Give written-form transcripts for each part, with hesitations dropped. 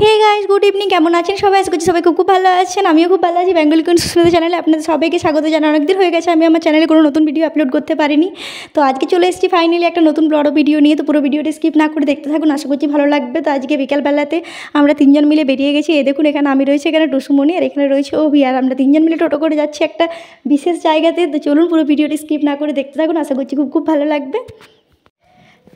Hey guys, good evening. কেমন আছেন সবাই? আশা করছি সবাই খুব ভালো আছেন। আমিও খুব ভালো আছি। বেঙ্গলি কুইন সুস্মিতা চ্যানেলে আপনাদের সবাইকে স্বাগত জানাই। অনেকদিন হয়ে গেছে আমি আমার চ্যানেলে কোনো নতুন ভিডিও আপলোড করতে পারিনি, তো আজকে চলে এসেছি ফাইনালি একটা নতুন বড় ভিডিও নিয়ে। তো পুরো ভিডিওটা স্কিপ না করে দেখতে থাকুন, আশা করছি ভালো লাগবে। তো আজকে বিকালবেলাতে আমরা তিনজন মিলে বেরিয়ে গেছি। এই দেখুন, এখানে আমি রয়েছে, এখানে টুসুমণি, আর এখানে রয়েছে অভি। আর আমরা তিনজন মিলে টোটো করে যাচ্ছি একটা বিশেষ জায়গাতে। তো চলুন পুরো ভিডিওটি স্কিপ না করে দেখতে থাকুন, আশা করছি খুব ভালো লাগবে।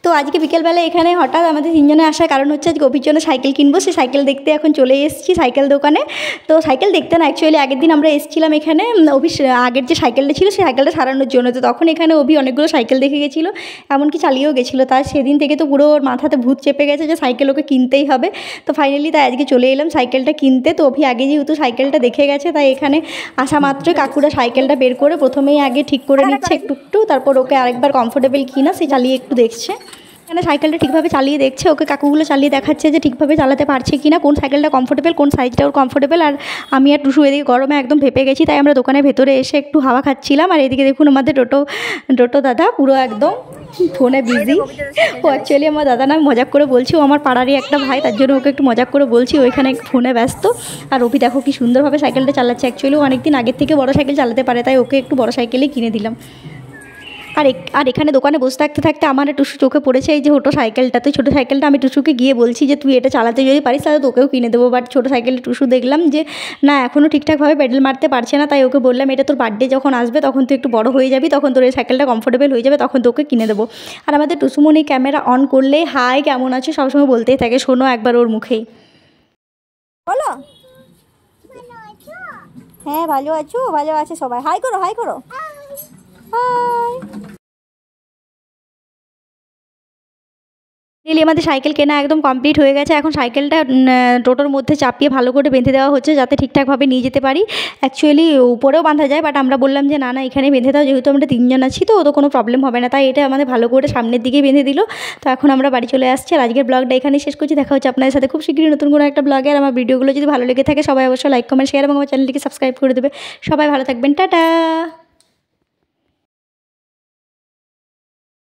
তো আজকে বিকেলবেলা এখানে হঠাৎ আমাদের তিনজনে আসার কারণ হচ্ছে আজকে অভির জন্য সাইকেল কিনবো। সেই সাইকেল দেখতে এখন চলে এসেছি সাইকেল দোকানে। তো সাইকেল দেখতে না, অ্যাকচুয়ালি আগের দিন আমরা এসেছিলাম এখানে অভি আগের যে সাইকেলটা ছিল সেই সাইকেলটা সারানোর জন্য। তো তখন এখানে অভি অনেকগুলো সাইকেল দেখে গেছিলো, এমনকি চালিয়েও গেছিলো। তার সেদিন থেকে তো পুরো ওর মাথাতে ভূত চেপে গেছে যে সাইকেল ওকে কিনতেই হবে। তো ফাইনালি তাই আজকে চলে এলাম সাইকেলটা কিনতে। তো অভি আগে যেহেতু সাইকেলটা দেখে গেছে, তাই এখানে আসা মাত্রই কাকুরা সাইকেলটা বের করে প্রথমেই আগে ঠিক করে নিচ্ছে একটু, তারপর ওকে আরেকবার কমফোর্টেবল কিনা সে চালিয়ে একটু দেখছে। এখানে সাইকেলটা ঠিকভাবে চালিয়ে দেখছে, ওকে কাকুগুলো চালিয়ে দেখাচ্ছে যে ঠিকভাবে চালাতে পারছে কিনা, কোন সাইকেলটা কমফোর্টেবল, কোন সাইজটা ওর কমফোর্টেবল। আর আমি আর টুসু এদিকে গরমে একদম ভেপে গেছি, তাই আমরা দোকানের ভেতরে এসে একটু হাওয়া খাচ্ছিলাম। আর এদিকে দেখুন আমাদের টোটো দাদা পুরো একদম ফোনে বিজি। ও অ্যাকচুয়ালি আমার দাদা না, মজাক করে বলছি, ও আমার পাড়ারই একটা ভাই, তার জন্য ওকে একটু মজাক করে বলছি, ওইখানে ফোনে ব্যস্ত। আর অভি দেখো কি সুন্দরভাবে সাইকেলটা চালাচ্ছে। অ্যাকচুয়ালি ও অনেকদিন আগের থেকে বড় সাইকেল চালাতে পারে, তাই ওকে একটু বড় সাইকেলই কিনে দিলাম। আর এখানে দোকানে বসে থাকতে আমার টুসু চোখে পড়েছে এই যে ছোটো সাইকেলটা। তো ছোটো সাইকেলটা আমি টুসুকে গিয়ে বলছি যে তুই এটা চালাতে যদি পারিস তাহলে তোকেও কিনে দেবো। বাট ছোটো সাইকেলটা টুসু দেখলাম যে না, এখনও ঠিকঠাকভাবে পেডেল মারতে পারছে না, তাই ওকে বললাম এটা তোর বার্থডে যখন আসবে তখন তুই একটু বড় হয়ে যাবি, তখন তোর এই সাইকেলটা কমফোর্টেবল হয়ে যাবে, তখন তোকে কিনে দেবো। আর আমাদের টুসুমণি ক্যামেরা অন করলেই হাই কেমন আছে সবসময় বলতেই থাকে, শোনো একবার ওর মুখেই। বলো হ্যাঁ, ভালো আছো? ভালো আছে সবাই। হাই করো, হাই করো, হাই। আমাদের সাইকেল কেনা একদম কমপ্লিট হয়ে গেছে। এখন সাইকেলটা টোটোর মধ্যে চাপিয়ে ভালো করে বেঁধে দেওয়া হচ্ছে যাতে ঠিকঠাকভাবে নিয়ে যেতে পারি। অ্যাকচুয়ালি উপরেও বাঁধা যায়, বাট আমরা বললাম যে না এখানে বেঁধে দাও, যেহেতু আমরা তিনজন আছি তো তো কোনো প্রবলেম হবে না, তাই এটা আমাদের ভালো করে সামনের দিকে বেঁধে দিল। তো এখন আমরা বাড়ি চলে আসছি। আর আজকের ব্লগটা এখানেই শেষ করছি। দেখা হচ্ছে আপনাদের সাথে খুব শীঘ্রই নতুন কোনো একটা ব্লগে। আর আমার ভিডিওগুলো যদি ভালো লেগে থাকে সবাই অবশ্যই লাইক কমেন্ট শেয়ার এবং আমার চ্যানেলটিকে সাবস্ক্রাইব করে দেবে। সবাই ভালো থাকবেন, টাটা।